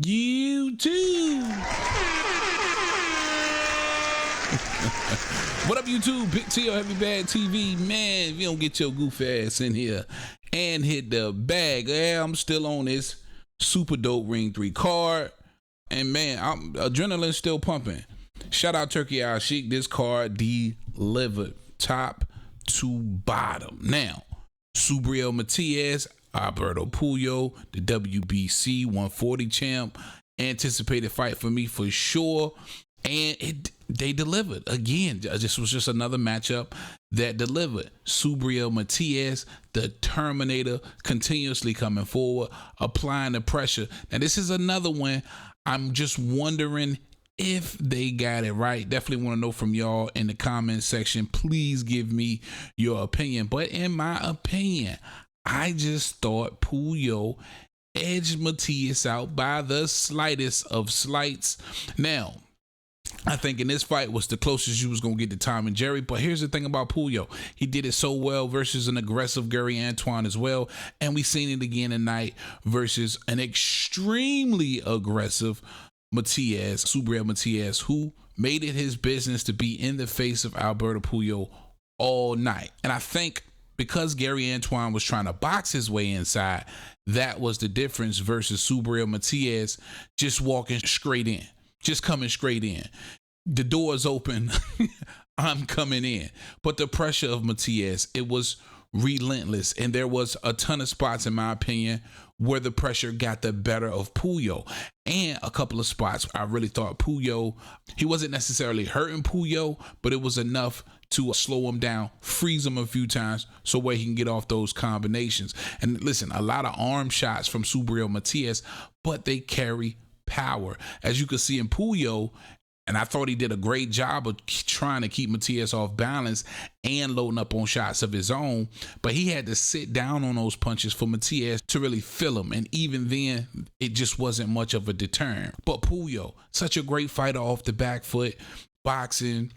YouTube. What up, YouTube? Big T Heavy Bag TV. Man, if you don't get your goof ass in here and hit the bag, yeah, I'm still on this super dope Ring 3 card. And man, adrenaline's still pumping. Shout out Turkey Al Sheik. This card delivered top to bottom. Now, Subriel Matias, Alberto Puyo, the WBC 140 champ. Anticipated fight for me for sure. And they delivered. Again, this was just another matchup that delivered. Subriel Matias, the Terminator, continuously coming forward, applying the pressure. Now, this is another one. I'm just wondering if they got it right. Definitely want to know from y'all in the comment section. Please give me your opinion. But in my opinion, I just thought Puyo edged Matias out by the slightest of slights. Now, I think in this fight was the closest you was going to get to Tom and Jerry. But here's the thing about Puyo. He did it so well versus an aggressive Gary Antoine as well. And we seen it again tonight versus an extremely aggressive Matias, Subriel Matias, who made it his business to be in the face of Alberto Puyo all night. And I think because Gary Antoine was trying to box his way inside, that was the difference versus Subriel Matias just walking straight in. Just coming straight in. The door's open. I'm coming in. But the pressure of Matias, it was relentless. And there was a ton of spots, in my opinion, where the pressure got the better of Puyo. And a couple of spots I really thought Puyo, he wasn't necessarily hurting Puyo, but it was enough to slow him down, freeze him a few times so where he can get off those combinations. And listen, a lot of arm shots from Subriel Matias, but they carry power. As you can see in Puyo, and I thought he did a great job of trying to keep Matias off balance and loading up on shots of his own, but he had to sit down on those punches for Matias to really feel him. And even then, it just wasn't much of a deterrent. But Puyo, such a great fighter off the back foot, boxing.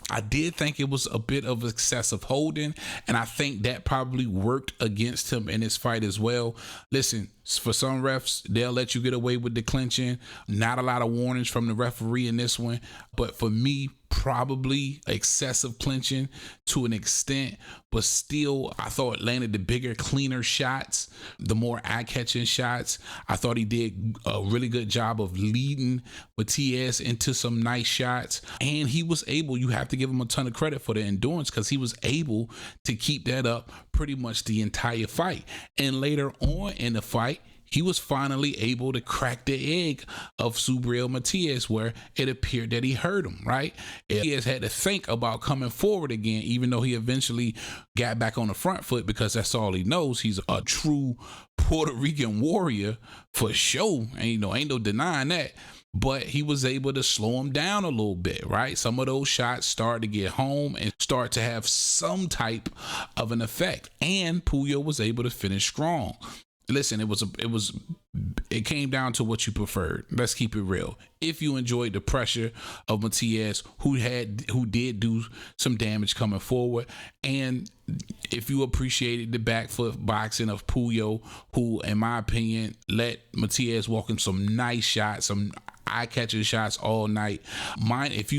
I did think it was a bit of excessive holding, and I think that probably worked against him in his fight as well. Listen, for some refs, they'll let you get away with the clinching. Not a lot of warnings from the referee in this one, but for me, probably excessive clinching to an extent, but still, I thought landed the bigger, cleaner shots, the more eye-catching shots. I thought he did a really good job of leading Matias into some nice shots, and he was able, you have to give him a ton of credit for the endurance, because he was able to keep that up pretty much the entire fight. And later on in the fight, he was finally able to crack the egg of Subriel Matias, where it appeared that he hurt him, right? Matias had to think about coming forward again, even though he eventually got back on the front foot, because that's all he knows. He's a true Puerto Rican warrior for sure. Ain't no denying that. But he was able to slow him down a little bit, right? Some of those shots started to get home and start to have some type of an effect. And Puyo was able to finish strong. Listen, it came down to what you preferred. Let's keep it real. If you enjoyed the pressure of Matias, who did do some damage coming forward, and if you appreciated the back foot boxing of Puyo, who, in my opinion, let Matias walk in some nice shots, some eye-catching shots all night. If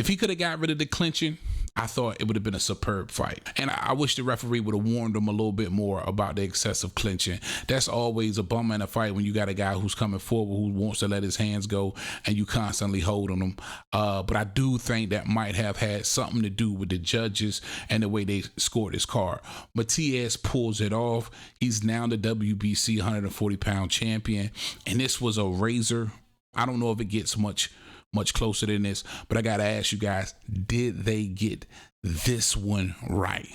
he could have got rid of the clinching, I thought it would have been a superb fight. And I wish the referee would have warned him a little bit more about the excessive clinching. That's always a bummer in a fight when you got a guy who's coming forward who wants to let his hands go and you constantly holding him. But I do think that might have had something to do with the judges and the way they scored his card. Matias pulls it off. He's now the WBC 140-pound champion. And this was a razor. I don't know if it gets much closer than this, but I gotta ask you guys, did they get this one right?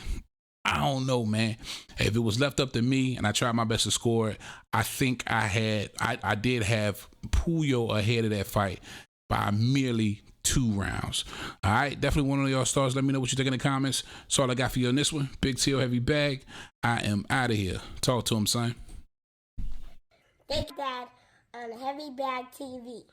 I don't know, man. If it was left up to me and I tried my best to score it, I think I did have Puyo ahead of that fight by merely 2 rounds. All right, definitely one of y'all stars. Let me know what you think in the comments. That's all I got for you on this one. Big T Heavy Bag. I am out of here. Talk to him, son. Big Dad on Heavy Bag TV.